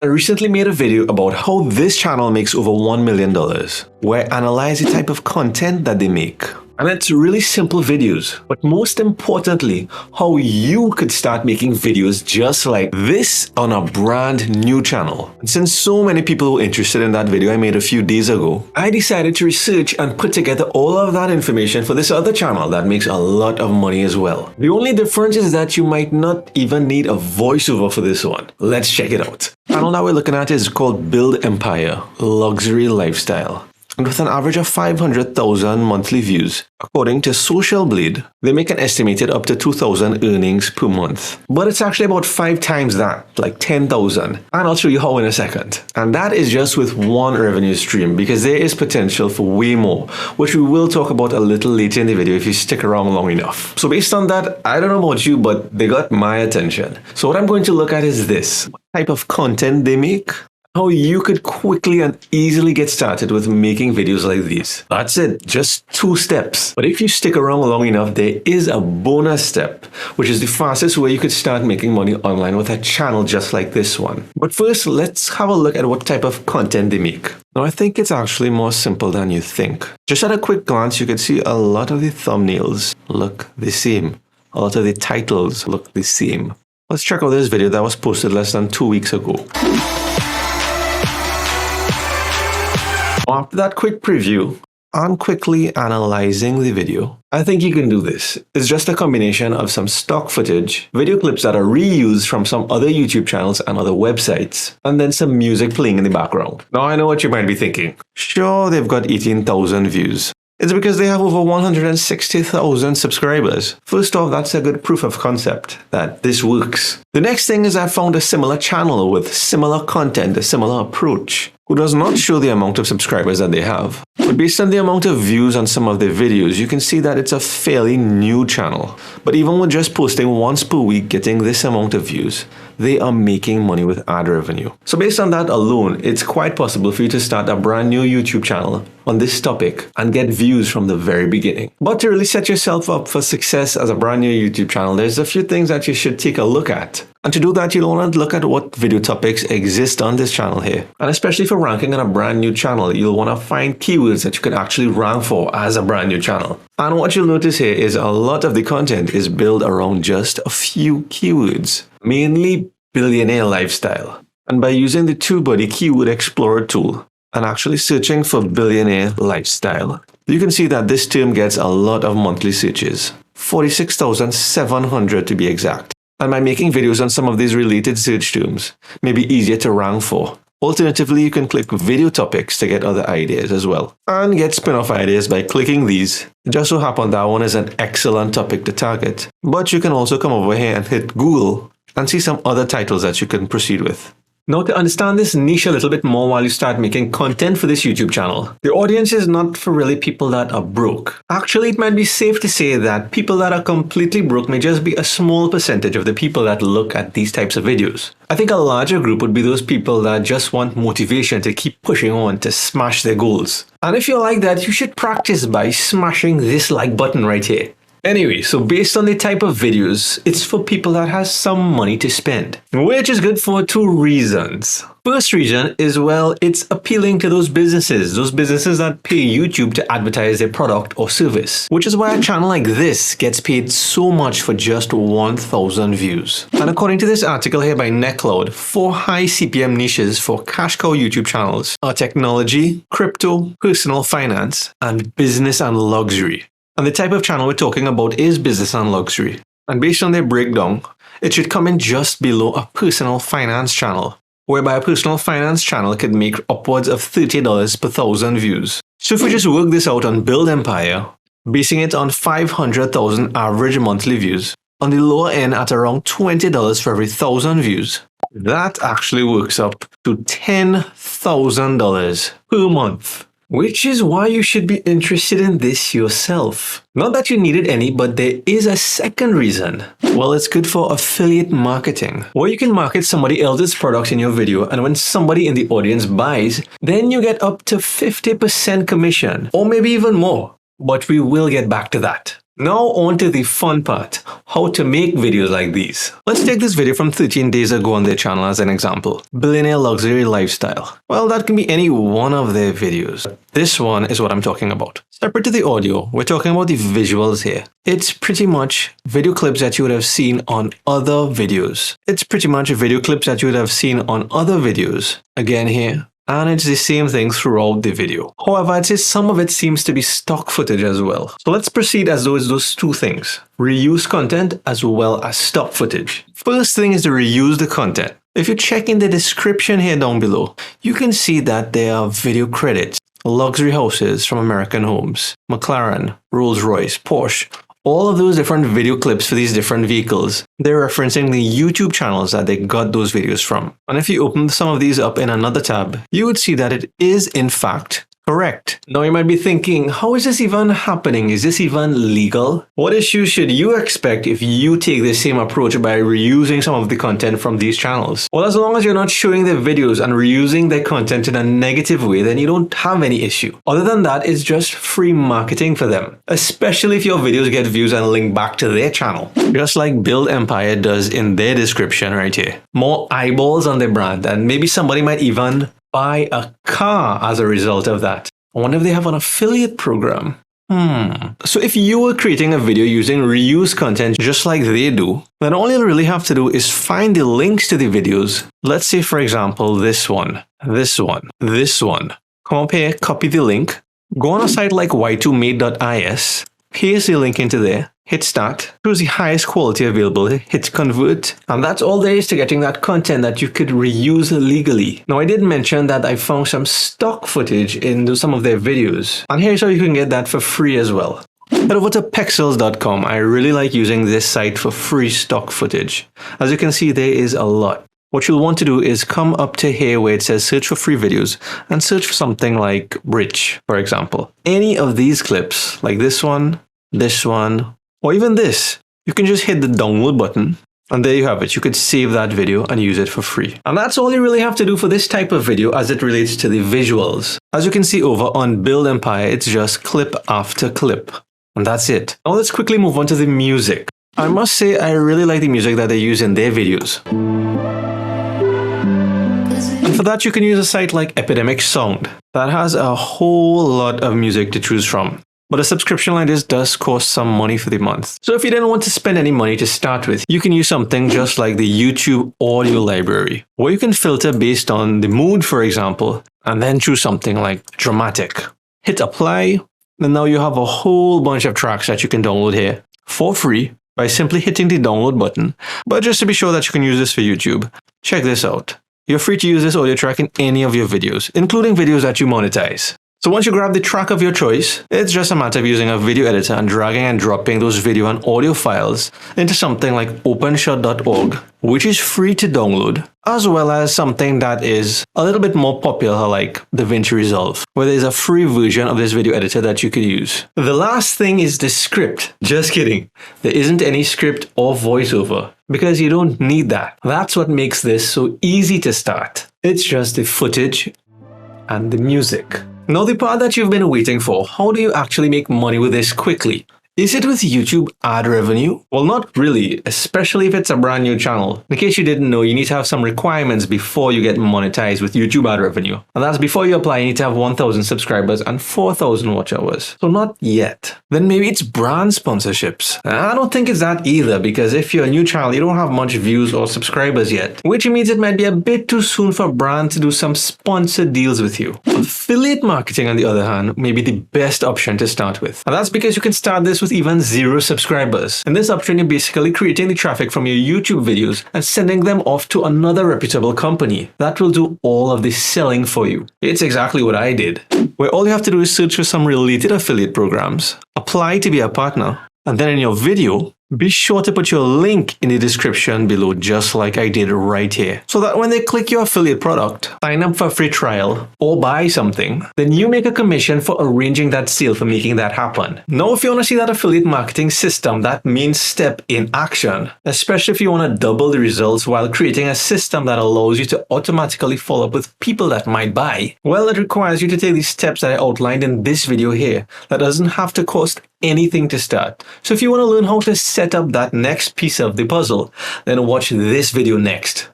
I recently made a video about how this channel makes over $1 million, where I analyze the type of content that they make. And it's really simple videos, but most importantly, how you could start making videos just like this on a brand new channel. And since so many people were interested in that video I made a few days ago, I decided to research and put together all of that information for this other channel that makes a lot of money as well. The only difference is that you might not even need a voiceover for this one. Let's check it out. The channel that we're looking at is called Build Empire, Luxury Lifestyle. And with an average of 500,000 monthly views, according to Social Blade, they make an estimated up to 2,000 earnings per month. But it's actually about 5 times that, like 10,000. And I'll show you how in a second. And that is just with one revenue stream, because there is potential for way more, which we will talk about a little later in the video if you stick around long enough. So based on that, I don't know about you, but they got my attention. So what I'm going to look at is this: what type of content they make, how you could quickly and easily get started with making videos like these. That's it, just 2 steps. But if you stick around long enough, there is a bonus step, which is the fastest way you could start making money online with a channel just like this one. But first, let's have a look at what type of content they make. Now, I think it's actually more simple than you think. Just at a quick glance, you can see a lot of the thumbnails look the same. A lot of the titles look the same. Let's check out this video that was posted less than 2 weeks ago. After that quick preview and quickly analyzing the video, I think you can do this. It's just a combination of some stock footage, video clips that are reused from some other YouTube channels and other websites, and then some music playing in the background. Now I know what you might be thinking. Sure, they've got 18,000 views. It's because they have over 160,000 subscribers. First off, that's a good proof of concept that this works. The next thing is I found a similar channel with similar content, a similar approach, who does not show the amount of subscribers that they have. But based on the amount of views on some of their videos, you can see that it's a fairly new channel. But even with just posting once per week, getting this amount of views, they are making money with ad revenue. So based on that alone, it's quite possible for you to start a brand new YouTube channel on this topic and get views from the very beginning. But to really set yourself up for success as a brand new YouTube channel, there's a few things that you should take a look at. And to do that, you'll want to look at what video topics exist on this channel here. And especially for ranking on a brand new channel, you'll want to find keywords that you could actually rank for as a brand new channel. And what you'll notice here is a lot of the content is built around just a few keywords, mainly billionaire lifestyle. And by using the TubeBuddy Keyword Explorer tool and actually searching for billionaire lifestyle, you can see that this term gets a lot of monthly searches, 46,700 to be exact. And by making videos on some of these related search terms, may be easier to rank for. Alternatively, you can click video topics to get other ideas as well. And get spin-off ideas by clicking these. It just so happens that one is an excellent topic to target. But you can also come over here and hit Google and see some other titles that you can proceed with. Now, to understand this niche a little bit more while you start making content for this YouTube channel, the audience is not for really people that are broke. Actually, it might be safe to say that people that are completely broke may just be a small percentage of the people that look at these types of videos. I think a larger group would be those people that just want motivation to keep pushing on to smash their goals. And if you're like that, you should practice by smashing this like button right here. Anyway, so based on the type of videos, it's for people that has some money to spend, which is good for 2 reasons. First reason is, well, it's appealing to those businesses that pay YouTube to advertise their product or service, which is why a channel like this gets paid so much for just 1,000 views. And according to this article here by NetCloud, 4 high CPM niches for cash cow YouTube channels are technology, crypto, personal finance, and business and luxury. And the type of channel we're talking about is business and luxury. And based on their breakdown, it should come in just below a personal finance channel, whereby a personal finance channel could make upwards of $30 per 1,000 views. So if we just work this out on Build Empire, basing it on 500,000 average monthly views, on the lower end at around $20 for every 1,000 views, that actually works up to $10,000 per month. Which is why you should be interested in this yourself. Not that you needed any, but there is a second reason. Well, it's good for affiliate marketing, where you can market somebody else's product in your video, and when somebody in the audience buys, then you get up to 50% commission, or maybe even more. But we will get back to that. Now on to the fun part, how to make videos like these. Let's take this video from 13 days ago on their channel as an example. Billionaire luxury lifestyle. Well, that can be any one of their videos. This one is what I'm talking about. Separate to the audio, we're talking about the visuals here. It's pretty much video clips that you would have seen on other videos. Again here. And it's the same thing throughout the video. However, I'd say some of it seems to be stock footage as well. So let's proceed as though it's those two things. Reuse content as well as stock footage. First thing is to reuse the content. If you check in the description here down below, you can see that there are video credits. Luxury houses from American Homes, McLaren, Rolls-Royce, Porsche. All of those different video clips for these different vehicles, they're referencing the YouTube channels that they got those videos from. And if you open some of these up in another tab, you would see that it is in fact correct. Now you might be thinking, how is this even happening? Is this even legal? What issues should you expect if you take the same approach by reusing some of the content from these channels? Well, as long as you're not showing their videos and reusing their content in a negative way, then you don't have any issue. Other than that, it's just free marketing for them, especially if your videos get views and link back to their channel. Just like Build Empire does in their description right here. More eyeballs on their brand, and maybe somebody might even buy a car as a result of that. I wonder if they have an affiliate program. So if you were creating a video using reuse content just like they do, then all you'll really have to do is find the links to the videos. Let's say, for example, this one. Come up here, copy the link, go on a site like y2made.is, paste the link into there, hit start, choose the highest quality available, hit convert, and that's all there is to getting that content that you could reuse legally. Now I did mention that I found some stock footage in some of their videos, and here's how you can get that for free as well. Head over to pexels.com. I really like using this site for free stock footage. As you can see, there is a lot. What you'll want to do is come up to here where it says search for free videos and search for something like Rich, for example. Any of these clips, like this one, or even this, you can just hit the download button and there you have it. You could save that video and use it for free. And that's all you really have to do for this type of video as it relates to the visuals. As you can see over on Build Empire, it's just clip after clip. And that's it. Now let's quickly move on to the music. I must say I really like the music that they use in their videos. And for that you can use a site like Epidemic Sound that has a whole lot of music to choose from. But a subscription like this does cost some money for the month. So if you didn't want to spend any money to start with, you can use something just like the YouTube audio library, where you can filter based on the mood, for example, and then choose something like dramatic. Hit apply, and now you have a whole bunch of tracks that you can download here for free by simply hitting the download button. But just to be sure that you can use this for YouTube, check this out. You're free to use this audio track in any of your videos, including videos that you monetize. So once you grab the track of your choice, it's just a matter of using a video editor and dragging and dropping those video and audio files into something like openshot.org, which is free to download, as well as something that is a little bit more popular like DaVinci Resolve, where there's a free version of this video editor that you could use. The last thing is the script. Just kidding. There isn't any script or voiceover, because you don't need that. That's what makes this so easy to start. It's just the footage and the music. Now the part that you've been waiting for, how do you actually make money with this quickly? Is it with YouTube ad revenue? Well, not really, especially if it's a brand new channel. In case you didn't know, you need to have some requirements before you get monetized with YouTube ad revenue. And that's before you apply, you need to have 1,000 subscribers and 4,000 watch hours. So not yet. Then maybe it's brand sponsorships. I don't think it's that either, because if you're a new channel, you don't have much views or subscribers yet, which means it might be a bit too soon for a brand to do some sponsored deals with you. Affiliate marketing, on the other hand, may be the best option to start with. And that's because you can start this with even 0 subscribers. In this option, you're basically creating the traffic from your YouTube videos and sending them off to another reputable company. That will do all of the selling for you. It's exactly what I did, where all you have to do is search for some related affiliate programs, apply to be a partner, and then in your video, be sure to put your link in the description below, just like I did right here, so that when they click your affiliate product, sign up for a free trial, or buy something, then you make a commission for arranging that sale, for making that happen. Now, if you want to see that affiliate marketing system, that means step in action, especially if you want to double the results while creating a system that allows you to automatically follow up with people that might buy, well, it requires you to take these steps that I outlined in this video here. That doesn't have to cost anything to start. So if you want to learn how to set up that next piece of the puzzle, then watch this video next.